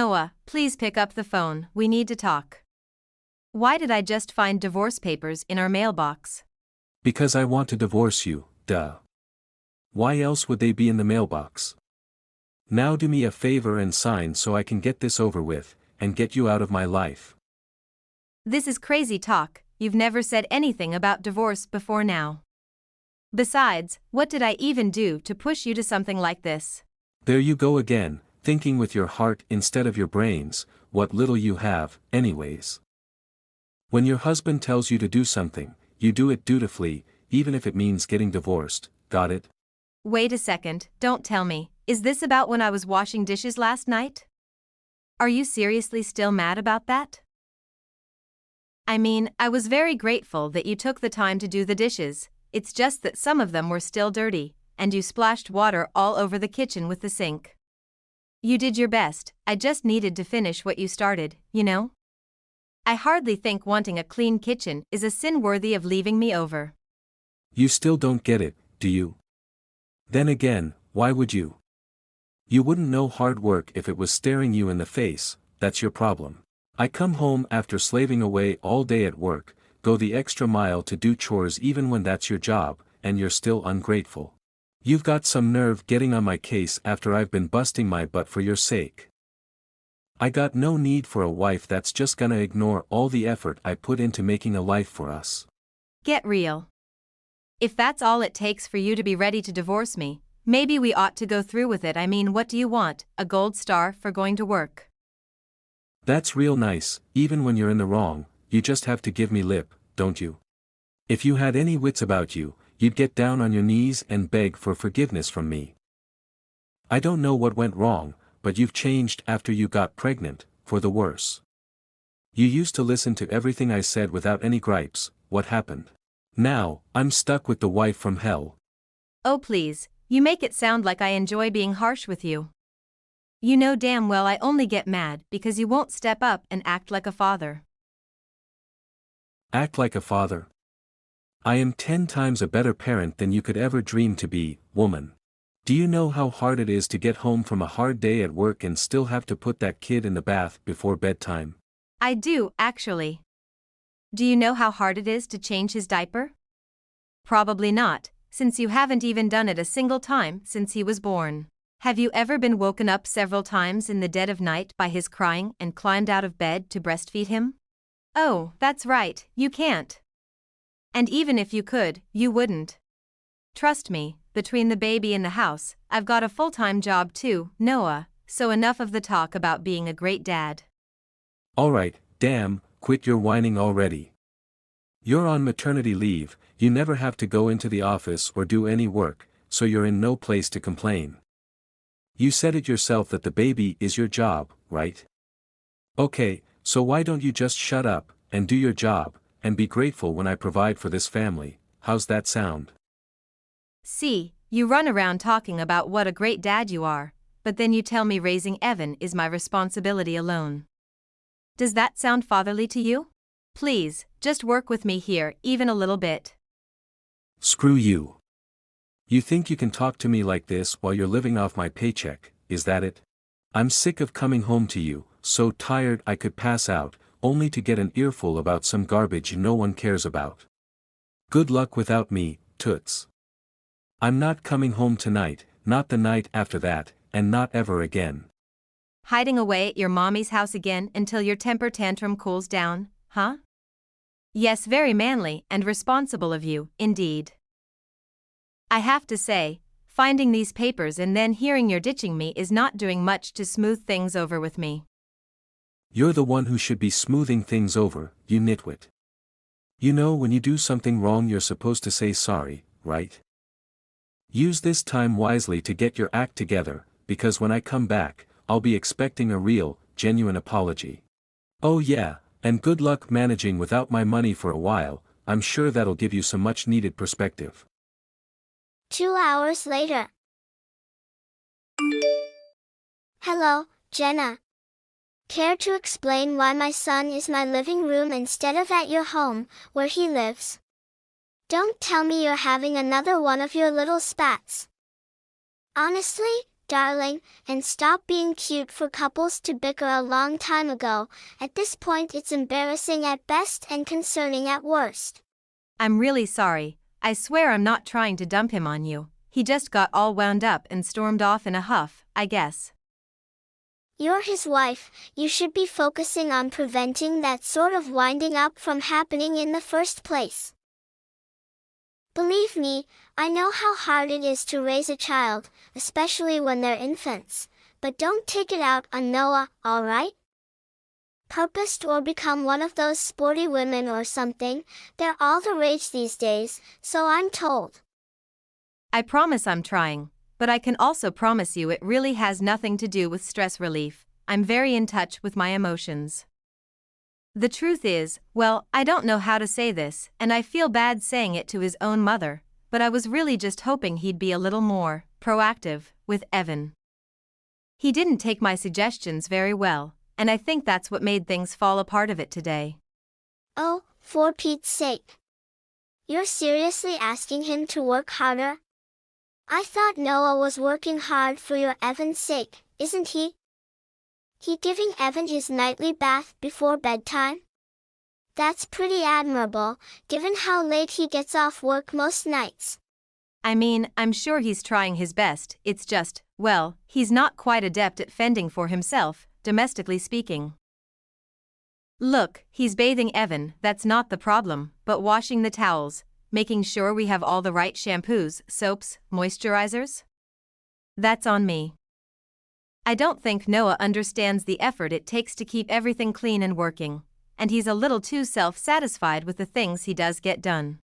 Noah, please pick up the phone, we need to talk. Why did I just find divorce papers in our mailbox? Because I want to divorce you, duh. Why else would they be in the mailbox? Now do me a favor and sign so I can get this over with, and get you out of my life. This is crazy talk, you've never said anything about divorce before now. Besides, what did I even do to push you to something like this? There you go again, thinking with your heart instead of your brains, what little you have, anyways. When your husband tells you to do something, you do it dutifully, even if it means getting divorced, got it? Wait a second, don't tell me, is this about when I was washing dishes last night? Are you seriously still mad about that? I mean, I was very grateful that you took the time to do the dishes, it's just that some of them were still dirty, and you splashed water all over the kitchen with the sink. You did your best, I just needed to finish what you started, you know? I hardly think wanting a clean kitchen is a sin worthy of leaving me over. You still don't get it, do you? Then again, why would you? You wouldn't know hard work if it was staring you in the face, that's your problem. I come home after slaving away all day at work, go the extra mile to do chores even when that's your job, and you're still ungrateful. You've got some nerve getting on my case after I've been busting my butt for your sake. I got no need for a wife that's just gonna ignore all the effort I put into making a life for us. Get real. If that's all it takes for you to be ready to divorce me, maybe we ought to go through with it. I mean, what do you want, a gold star for going to work? That's real nice, even when you're in the wrong, you just have to give me lip, don't you? If you had any wits about you, you'd get down on your knees and beg for forgiveness from me. I don't know what went wrong, but you've changed after you got pregnant, for the worse. You used to listen to everything I said without any gripes, what happened? Now, I'm stuck with the wife from hell. Oh please, you make it sound like I enjoy being harsh with you. You know damn well I only get mad because you won't step up and act like a father. Act like a father? I am 10 times a better parent than you could ever dream to be, woman. Do you know how hard it is to get home from a hard day at work and still have to put that kid in the bath before bedtime? I do, actually. Do you know how hard it is to change his diaper? Probably not, since you haven't even done it a single time since he was born. Have you ever been woken up several times in the dead of night by his crying and climbed out of bed to breastfeed him? Oh, that's right, you can't. And even if you could, you wouldn't. Trust me, between the baby and the house, I've got a full-time job too, Noah, so enough of the talk about being a great dad. Alright, damn, quit your whining already. You're on maternity leave, you never have to go into the office or do any work, so you're in no place to complain. You said it yourself that the baby is your job, right? Okay, so why don't you just shut up, and do your job, and be grateful when I provide for this family, how's that sound? See, you run around talking about what a great dad you are, but then you tell me raising Evan is my responsibility alone. Does that sound fatherly to you? Please, just work with me here even a little bit. Screw you. You think you can talk to me like this while you're living off my paycheck, is that it? I'm sick of coming home to you, so tired I could pass out, only to get an earful about some garbage no one cares about. Good luck without me, toots. I'm not coming home tonight, not the night after that, and not ever again. Hiding away at your mommy's house again until your temper tantrum cools down, huh? Yes, very manly and responsible of you, indeed. I have to say, finding these papers and then hearing you're ditching me is not doing much to smooth things over with me. You're the one who should be smoothing things over, you nitwit. You know when you do something wrong you're supposed to say sorry, right? Use this time wisely to get your act together, because when I come back, I'll be expecting a real, genuine apology. Oh yeah, and good luck managing without my money for a while, I'm sure that'll give you some much needed perspective. 2 hours later. Hello, Jenna. Care to explain why my son is my living room instead of at your home, where he lives? Don't tell me you're having another one of your little spats. Honestly, darling, and stop being cute for couples to bicker a long time ago. At this point it's embarrassing at best and concerning at worst. I'm really sorry. I swear I'm not trying to dump him on you. He just got all wound up and stormed off in a huff, I guess. You're his wife, you should be focusing on preventing that sort of winding up from happening in the first place. Believe me, I know how hard it is to raise a child, especially when they're infants, but don't take it out on Noah, alright? Purposed or become one of those sporty women or something, they're all the rage these days, so I'm told. I promise I'm trying, but I can also promise you it really has nothing to do with stress relief. I'm very in touch with my emotions. The truth is, well, I don't know how to say this, and I feel bad saying it to his own mother, but I was really just hoping he'd be a little more proactive with Evan. He didn't take my suggestions very well, and I think that's what made things fall apart of it today. Oh, for Pete's sake. You're seriously asking him to work harder? I thought Noah was working hard for your Evan's sake, isn't he? He giving Evan his nightly bath before bedtime? That's pretty admirable, given how late he gets off work most nights. I mean, I'm sure he's trying his best, it's just, well, he's not quite adept at fending for himself, domestically speaking. Look, he's bathing Evan, that's not the problem, but washing the towels, making sure we have all the right shampoos, soaps, moisturizers? That's on me. I don't think Noah understands the effort it takes to keep everything clean and working, and he's a little too self-satisfied with the things he does get done.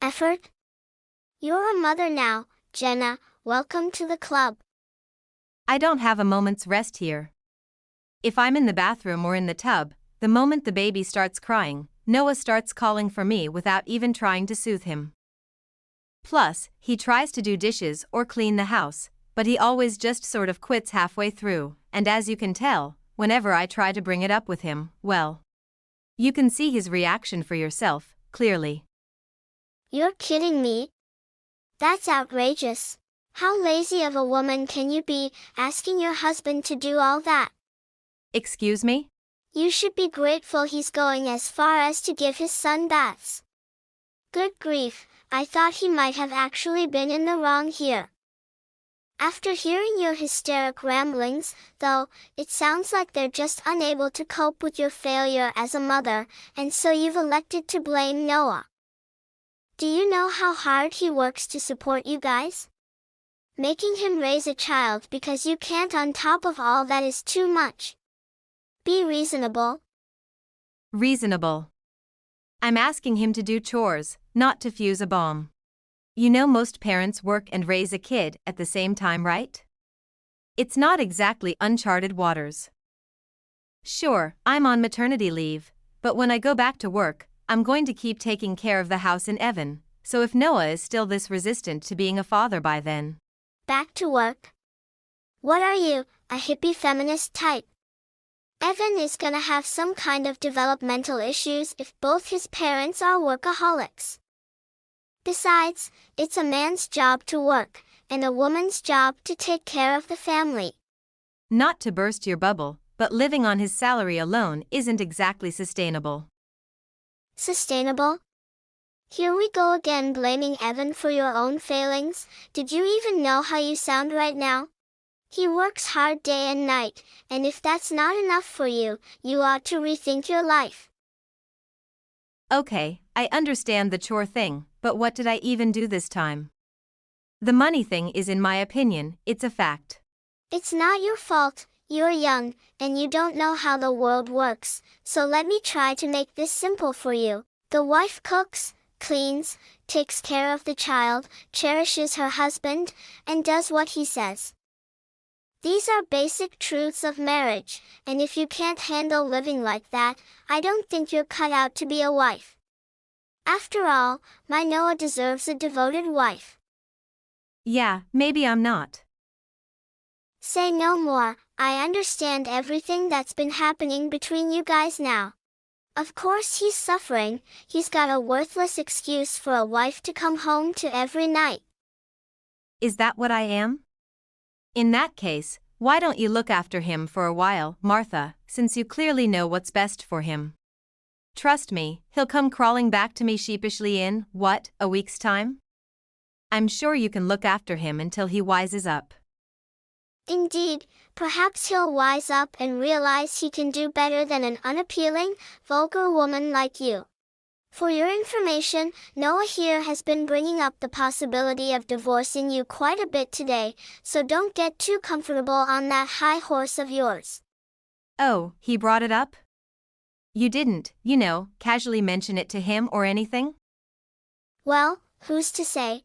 Effort? You're a mother now, Jenna, welcome to the club. I don't have a moment's rest here. If I'm in the bathroom or in the tub, the moment the baby starts crying, Noah starts calling for me without even trying to soothe him. Plus, he tries to do dishes or clean the house, but he always just sort of quits halfway through, and as you can tell, whenever I try to bring it up with him, well, you can see his reaction for yourself, clearly. You're kidding me? That's outrageous. How lazy of a woman can you be, asking your husband to do all that? Excuse me? You should be grateful he's going as far as to give his son baths. Good grief, I thought he might have actually been in the wrong here. After hearing your hysteric ramblings, though, it sounds like they're just unable to cope with your failure as a mother, and so you've elected to blame Noah. Do you know how hard he works to support you guys? Making him raise a child because you can't on top of all that is too much. Be reasonable. Reasonable. I'm asking him to do chores, not to fuse a bomb. You know most parents work and raise a kid at the same time, right? It's not exactly uncharted waters. Sure, I'm on maternity leave, but when I go back to work, I'm going to keep taking care of the house and Evan, so if Noah is still this resistant to being a father by then. Back to work? What are you, a hippie feminist type? Evan is gonna have some kind of developmental issues if both his parents are workaholics. Besides, it's a man's job to work, and a woman's job to take care of the family. Not to burst your bubble, but living on his salary alone isn't exactly sustainable. Sustainable? Here we go again blaming Evan for your own failings. Did you even know how you sound right now? He works hard day and night, and if that's not enough for you, you ought to rethink your life. Okay, I understand the chore thing, but what did I even do this time? The money thing is, in my opinion, it's a fact. It's not your fault, you're young, and you don't know how the world works, so let me try to make this simple for you. The wife cooks, cleans, takes care of the child, cherishes her husband, and does what he says. These are basic truths of marriage, and if you can't handle living like that, I don't think you're cut out to be a wife. After all, my Noah deserves a devoted wife. Yeah, maybe I'm not. Say no more, I understand everything that's been happening between you guys now. Of course he's suffering, he's got a worthless excuse for a wife to come home to every night. Is that what I am? In that case, why don't you look after him for a while, Martha, since you clearly know what's best for him? Trust me, he'll come crawling back to me sheepishly in, what, a week's time? I'm sure you can look after him until he wises up. Indeed, perhaps he'll wise up and realize he can do better than an unappealing, vulgar woman like you. For your information, Noah here has been bringing up the possibility of divorcing you quite a bit today, so don't get too comfortable on that high horse of yours. Oh, he brought it up? You didn't, casually mention it to him or anything? Well, who's to say?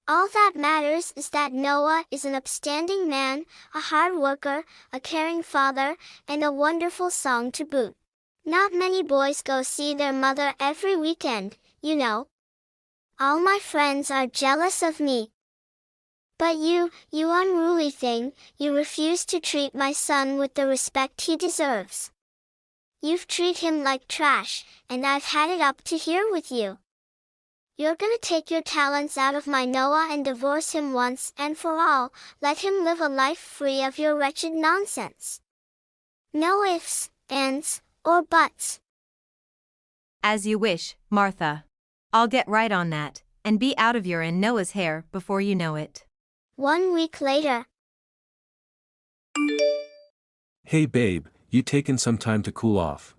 All that matters is that Noah is an upstanding man, a hard worker, a caring father, and a wonderful song to boot. Not many boys go see their mother every weekend, you know. All my friends are jealous of me. But you unruly thing, you refuse to treat my son with the respect he deserves. You've treated him like trash, and I've had it up to here with you. You're gonna take your talents out of my Noah and divorce him once and for all, let him live a life free of your wretched nonsense. No ifs, ands, or buts. As you wish, Martha. I'll get right on that, and be out of your and Noah's hair before you know it. 1 week later. Hey babe, you taken some time to cool off?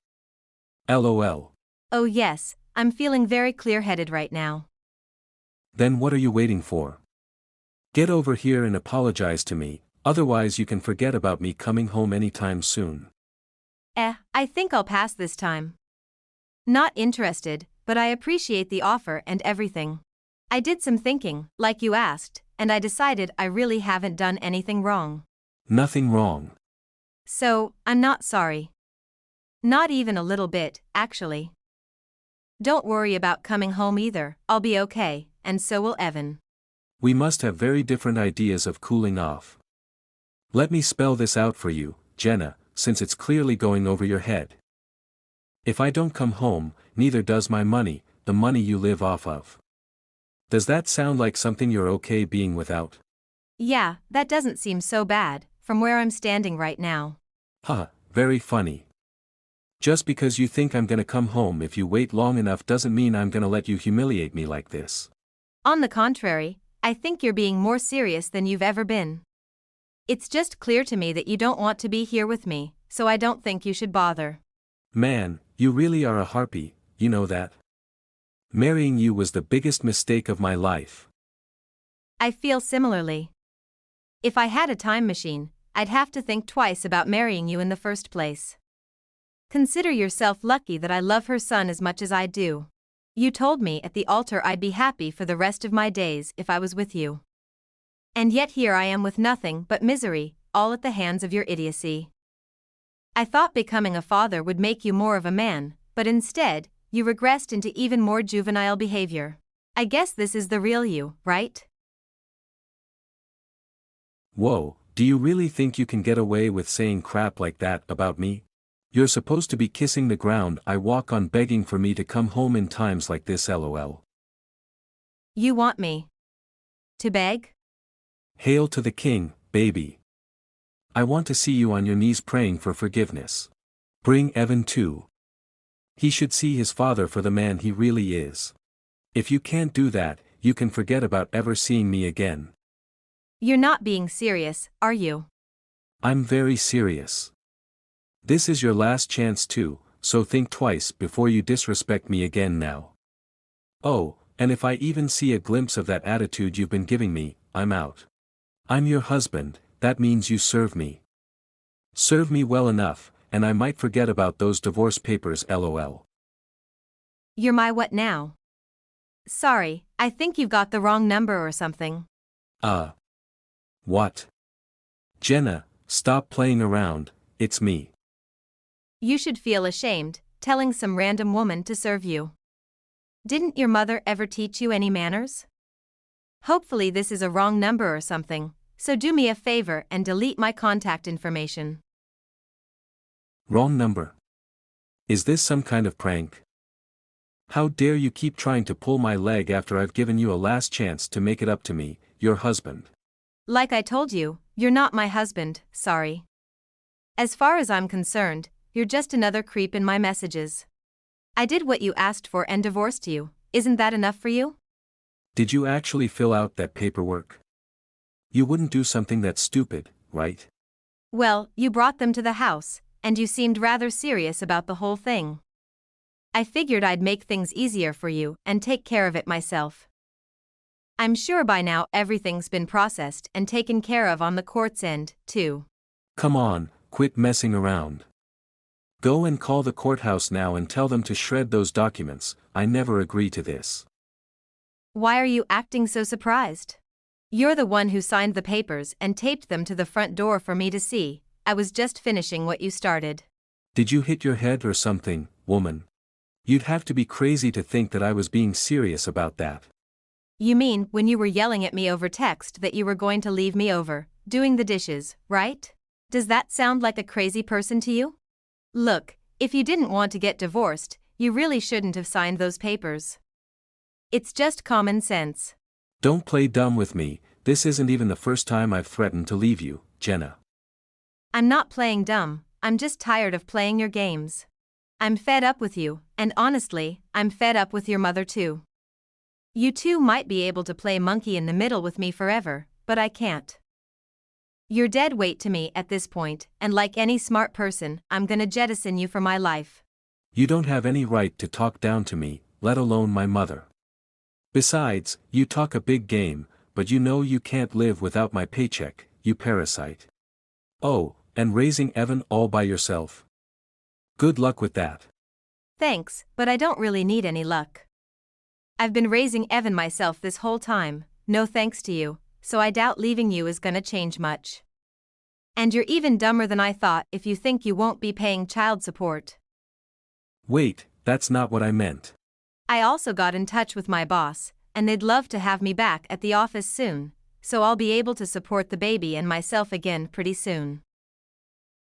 LOL. Oh yes, I'm feeling very clear-headed right now. Then what are you waiting for? Get over here and apologize to me, otherwise you can forget about me coming home anytime soon. I think I'll pass this time. Not interested, but I appreciate the offer and everything. I did some thinking, like you asked, and I decided I really haven't done anything wrong. Nothing wrong. So, I'm not sorry. Not even a little bit, actually. Don't worry about coming home either, I'll be okay, and so will Evan. We must have very different ideas of cooling off. Let me spell this out for you, Jenna, since it's clearly going over your head. If I don't come home, neither does my money, the money you live off of. Does that sound like something you're okay being without? Yeah, that doesn't seem so bad, from where I'm standing right now. Huh, very funny. Just because you think I'm gonna come home if you wait long enough doesn't mean I'm gonna let you humiliate me like this. On the contrary, I think you're being more serious than you've ever been. It's just clear to me that you don't want to be here with me, so I don't think you should bother. Man, you really are a harpy, you know that? Marrying you was the biggest mistake of my life. I feel similarly. If I had a time machine, I'd have to think twice about marrying you in the first place. Consider yourself lucky that I love her son as much as I do. You told me at the altar I'd be happy for the rest of my days if I was with you. And yet here I am with nothing but misery, all at the hands of your idiocy. I thought becoming a father would make you more of a man, but instead, you regressed into even more juvenile behavior. I guess this is the real you, right? Whoa, do you really think you can get away with saying crap like that about me? You're supposed to be kissing the ground I walk on begging for me to come home in times like this, LOL. You want me to beg? Hail to the king, baby. I want to see you on your knees praying for forgiveness. Bring Evan too. He should see his father for the man he really is. If you can't do that, you can forget about ever seeing me again. You're not being serious, are you? I'm very serious. This is your last chance too, so think twice before you disrespect me again now. Oh, and if I even see a glimpse of that attitude you've been giving me, I'm out. I'm your husband, that means you serve me. Serve me well enough, and I might forget about those divorce papers, LOL. You're my what now? Sorry, I think you've got the wrong number or something. What? Jenna, stop playing around, it's me. You should feel ashamed, telling some random woman to serve you. Didn't your mother ever teach you any manners? Hopefully this is a wrong number or something, so do me a favor and delete my contact information. Wrong number. Is this some kind of prank? How dare you keep trying to pull my leg after I've given you a last chance to make it up to me, your husband. Like I told you, you're not my husband, sorry. As far as I'm concerned, you're just another creep in my messages. I did what you asked for and divorced you, isn't that enough for you? Did you actually fill out that paperwork? You wouldn't do something that stupid, right? Well, you brought them to the house, and you seemed rather serious about the whole thing. I figured I'd make things easier for you and take care of it myself. I'm sure by now everything's been processed and taken care of on the court's end, too. Come on, quit messing around. Go and call the courthouse now and tell them to shred those documents. I never agree to this. Why are you acting so surprised? You're the one who signed the papers and taped them to the front door for me to see. I was just finishing what you started. Did you hit your head or something, woman? You'd have to be crazy to think that I was being serious about that. You mean when you were yelling at me over text that you were going to leave me over, doing the dishes, right? Does that sound like a crazy person to you? Look, if you didn't want to get divorced, you really shouldn't have signed those papers. It's just common sense. Don't play dumb with me. This isn't even the first time I've threatened to leave you, Jenna. I'm not playing dumb, I'm just tired of playing your games. I'm fed up with you, and honestly, I'm fed up with your mother too. You two might be able to play monkey in the middle with me forever, but I can't. You're dead weight to me at this point, and like any smart person, I'm gonna jettison you for my life. You don't have any right to talk down to me, let alone my mother. Besides, you talk a big game, but you know you can't live without my paycheck, you parasite. Oh, and raising Evan all by yourself. Good luck with that. Thanks, but I don't really need any luck. I've been raising Evan myself this whole time, no thanks to you, so I doubt leaving you is gonna change much. And you're even dumber than I thought if you think you won't be paying child support. Wait, that's not what I meant. I also got in touch with my boss, and they'd love to have me back at the office soon, so I'll be able to support the baby and myself again pretty soon.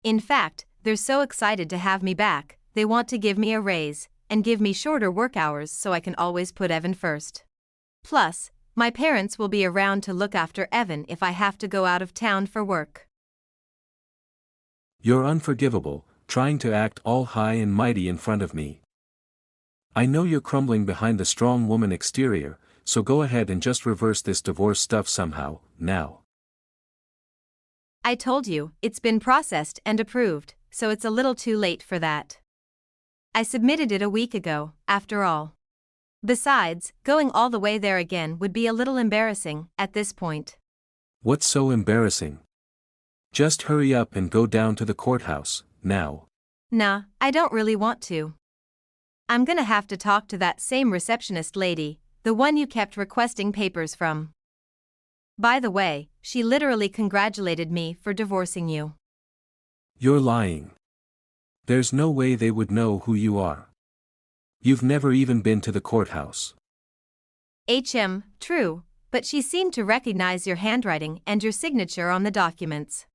In fact, they're so excited to have me back, they want to give me a raise and give me shorter work hours so I can always put Evan first. Plus, my parents will be around to look after Evan if I have to go out of town for work. You're unforgivable, trying to act all high and mighty in front of me. I know you're crumbling behind the strong woman exterior, so go ahead and just reverse this divorce stuff somehow, now. I told you, it's been processed and approved, so it's a little too late for that. I submitted it a week ago, after all. Besides, going all the way there again would be a little embarrassing, at this point. What's so embarrassing? Just hurry up and go down to the courthouse, now. Nah, I don't really want to. I'm gonna have to talk to that same receptionist lady, the one you kept requesting papers from. By the way, she literally congratulated me for divorcing you. You're lying. There's no way they would know who you are. You've never even been to the courthouse. True, but she seemed to recognize your handwriting and your signature on the documents.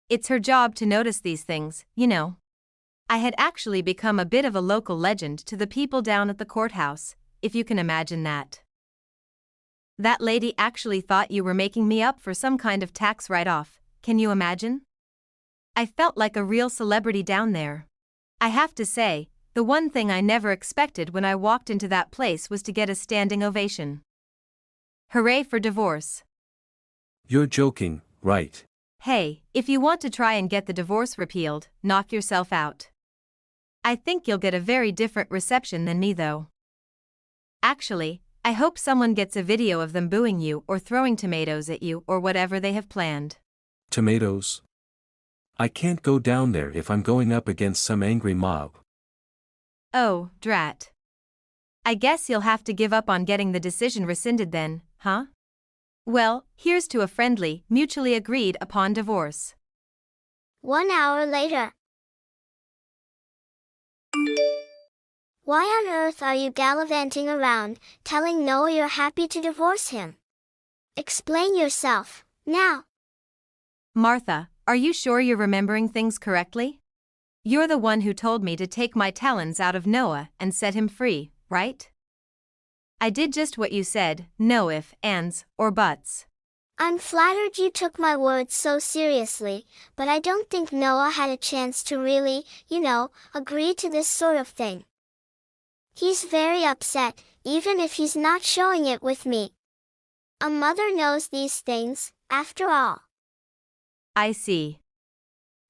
It's her job to notice these things, you know. I had actually become a bit of a local legend to the people down at the courthouse, if you can imagine that. That lady actually thought you were making me up for some kind of tax write-off, can you imagine? I felt like a real celebrity down there. I have to say, the one thing I never expected when I walked into that place was to get a standing ovation. Hooray for divorce. You're joking, right? Hey, if you want to try and get the divorce repealed, knock yourself out. I think you'll get a very different reception than me though. Actually, I hope someone gets a video of them booing you or throwing tomatoes at you or whatever they have planned. Tomatoes? I can't go down there if I'm going up against some angry mob. Oh, drat. I guess you'll have to give up on getting the decision rescinded then, huh? Well, here's to a friendly, mutually agreed upon divorce. 1 hour later. Why on earth are you gallivanting around, telling Noah you're happy to divorce him? Explain yourself, now. Martha, are you sure you're remembering things correctly? You're the one who told me to take my talons out of Noah and set him free, right? I did just what you said, no ifs, ands, or buts. I'm flattered you took my words so seriously, but I don't think Noah had a chance to really, agree to this sort of thing. He's very upset, even if he's not showing it with me. A mother knows these things, after all. I see.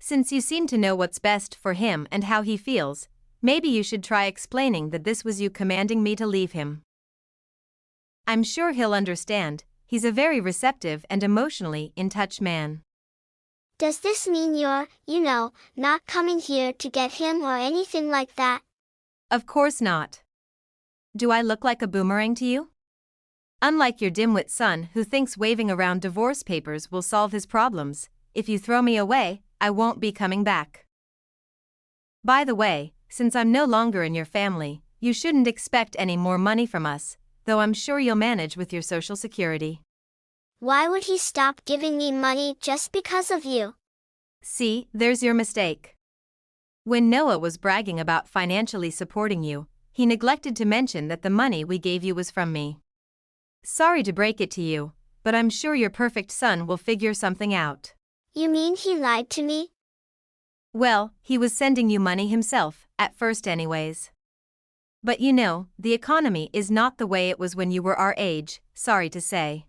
Since you seem to know what's best for him and how he feels, maybe you should try explaining that this was you commanding me to leave him. I'm sure he'll understand. He's a very receptive and emotionally in touch man. Does this mean you're, not coming here to get him or anything like that? Of course not. Do I look like a boomerang to you? Unlike your dimwit son who thinks waving around divorce papers will solve his problems, if you throw me away, I won't be coming back. By the way, since I'm no longer in your family, you shouldn't expect any more money from us, though I'm sure you'll manage with your Social Security. Why would he stop giving me money just because of you? See, there's your mistake. When Noah was bragging about financially supporting you, he neglected to mention that the money we gave you was from me. Sorry to break it to you, but I'm sure your perfect son will figure something out. You mean he lied to me? Well, he was sending you money himself, at first anyways. But the economy is not the way it was when you were our age, sorry to say.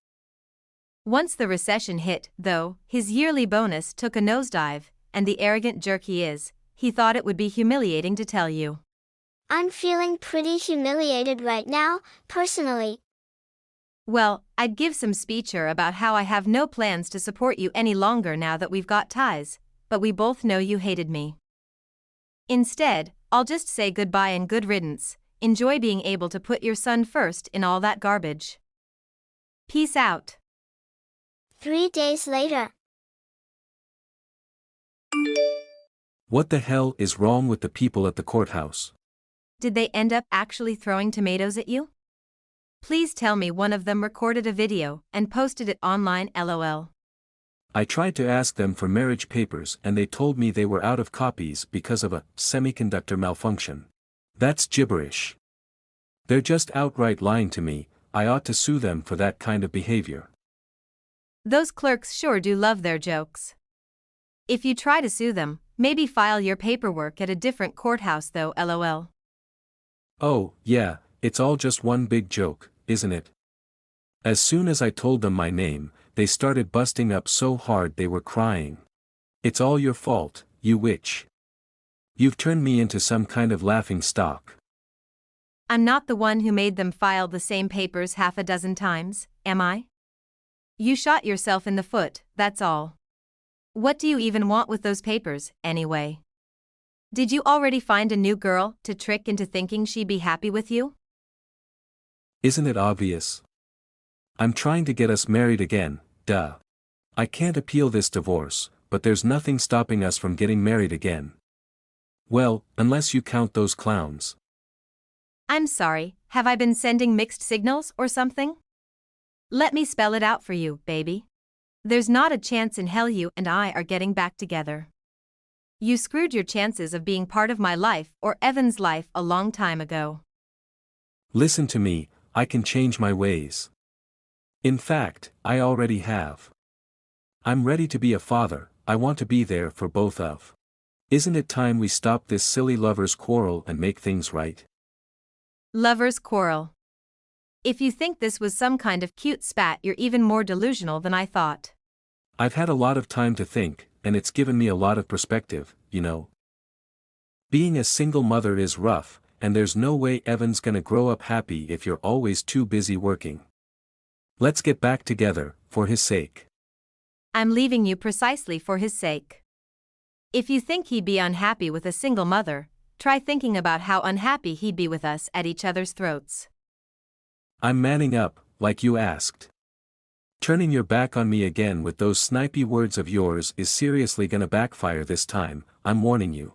Once the recession hit, though, his yearly bonus took a nosedive, and the arrogant jerk he is, he thought it would be humiliating to tell you. I'm feeling pretty humiliated right now, personally. Well, I'd give some speecher about how I have no plans to support you any longer now that we've got ties, but we both know you hated me. Instead, I'll just say goodbye and good riddance. Enjoy being able to put your son first in all that garbage. Peace out. 3 days later. What the hell is wrong with the people at the courthouse? Did they end up actually throwing tomatoes at you? Please tell me one of them recorded a video and posted it online, lol. I tried to ask them for marriage papers and they told me they were out of copies because of a semiconductor malfunction. That's gibberish. They're just outright lying to me. I ought to sue them for that kind of behavior. Those clerks sure do love their jokes. If you try to sue them, maybe file your paperwork at a different courthouse though, lol. Oh, yeah, it's all just one big joke, isn't it? As soon as I told them my name, they started busting up so hard they were crying. It's all your fault, you witch. You've turned me into some kind of laughing stock. I'm not the one who made them file the same papers half a dozen times, am I? You shot yourself in the foot, that's all. What do you even want with those papers, anyway? Did you already find a new girl to trick into thinking she'd be happy with you? Isn't it obvious? I'm trying to get us married again, duh. I can't appeal this divorce, but there's nothing stopping us from getting married again. Well, unless you count those clowns. I'm sorry, have I been sending mixed signals or something? Let me spell it out for you, baby. There's not a chance in hell you and I are getting back together. You screwed your chances of being part of my life or Evan's life a long time ago. Listen to me, I can change my ways. In fact, I already have. I'm ready to be a father, I want to be there for both of. Isn't it time we stop this silly lovers' quarrel and make things right? Lovers' quarrel. If you think this was some kind of cute spat, you're even more delusional than I thought. I've had a lot of time to think, and it's given me a lot of perspective, you know. Being a single mother is rough, and there's no way Evan's gonna grow up happy if you're always too busy working. Let's get back together, for his sake. I'm leaving you precisely for his sake. If you think he'd be unhappy with a single mother, try thinking about how unhappy he'd be with us at each other's throats. I'm manning up, like you asked. Turning your back on me again with those snipey words of yours is seriously gonna backfire this time, I'm warning you.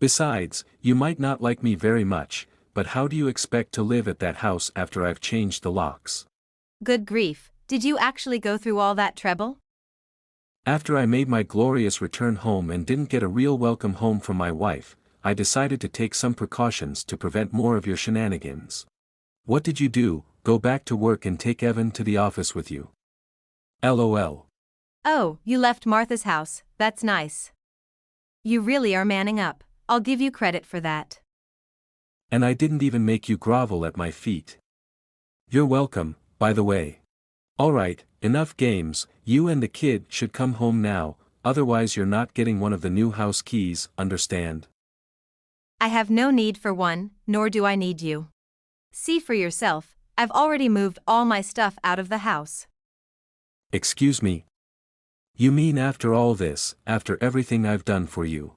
Besides, you might not like me very much, but how do you expect to live at that house after I've changed the locks? Good grief, did you actually go through all that trouble? After I made my glorious return home and didn't get a real welcome home from my wife, I decided to take some precautions to prevent more of your shenanigans. What did you do? Go back to work and take Evan to the office with you? LOL. Oh, you left Martha's house, that's nice. You really are manning up, I'll give you credit for that. And I didn't even make you grovel at my feet. You're welcome, by the way. Alright, enough games, you and the kid should come home now, otherwise you're not getting one of the new house keys, understand? I have no need for one, nor do I need you. See for yourself, I've already moved all my stuff out of the house. Excuse me? You mean after all this, after everything I've done for you?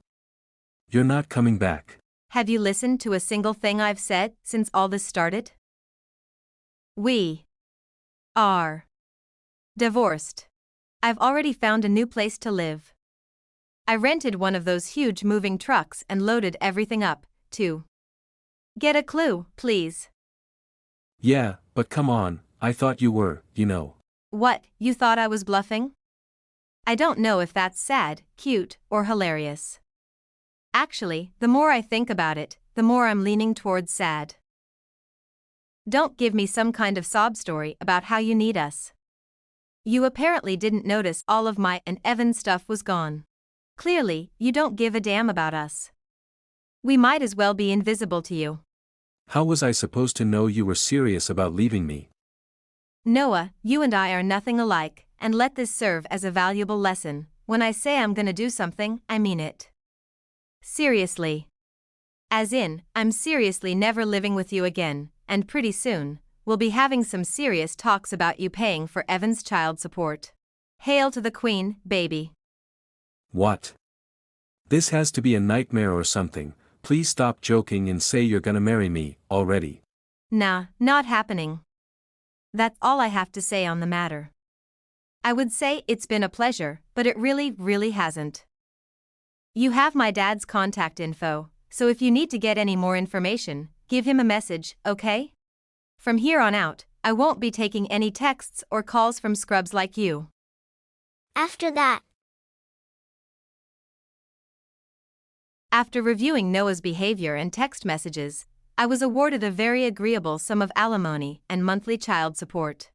You're not coming back? Have you listened to a single thing I've said since all this started? We are divorced. I've already found a new place to live. I rented one of those huge moving trucks and loaded everything up, too. Get a clue, please. Yeah, but come on, I thought you were, you know. What, you thought I was bluffing? I don't know if that's sad, cute, or hilarious. Actually, the more I think about it, the more I'm leaning towards sad. Don't give me some kind of sob story about how you need us. You apparently didn't notice all of my and Evan's stuff was gone. Clearly, you don't give a damn about us. We might as well be invisible to you. How was I supposed to know you were serious about leaving me? Noah, you and I are nothing alike, and let this serve as a valuable lesson. When I say I'm gonna do something, I mean it. Seriously. As in, I'm seriously never living with you again, and pretty soon, we'll be having some serious talks about you paying for Evan's child support. Hail to the Queen, baby. What? This has to be a nightmare or something. Please stop joking and say you're gonna marry me, already. Nah, not happening. That's all I have to say on the matter. I would say it's been a pleasure, but it really hasn't. You have my dad's contact info, so if you need to get any more information, give him a message, okay? From here on out, I won't be taking any texts or calls from scrubs like you. After that, After reviewing Noah's behavior and text messages, I was awarded a very agreeable sum of alimony and monthly child support.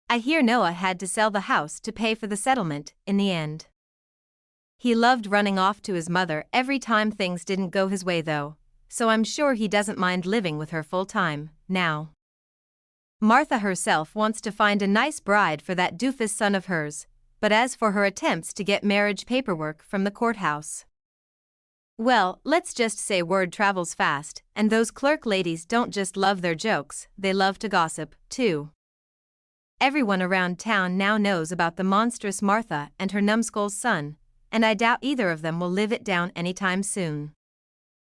I hear Noah had to sell the house to pay for the settlement in the end. He loved running off to his mother every time things didn't go his way though, so I'm sure he doesn't mind living with her full time, now. Martha herself wants to find a nice bride for that doofus son of hers, but as for her attempts to get marriage paperwork from the courthouse, well, let's just say word travels fast, and those clerk ladies don't just love their jokes, they love to gossip, too. Everyone around town now knows about the monstrous Martha and her numbskull's son, and I doubt either of them will live it down anytime soon.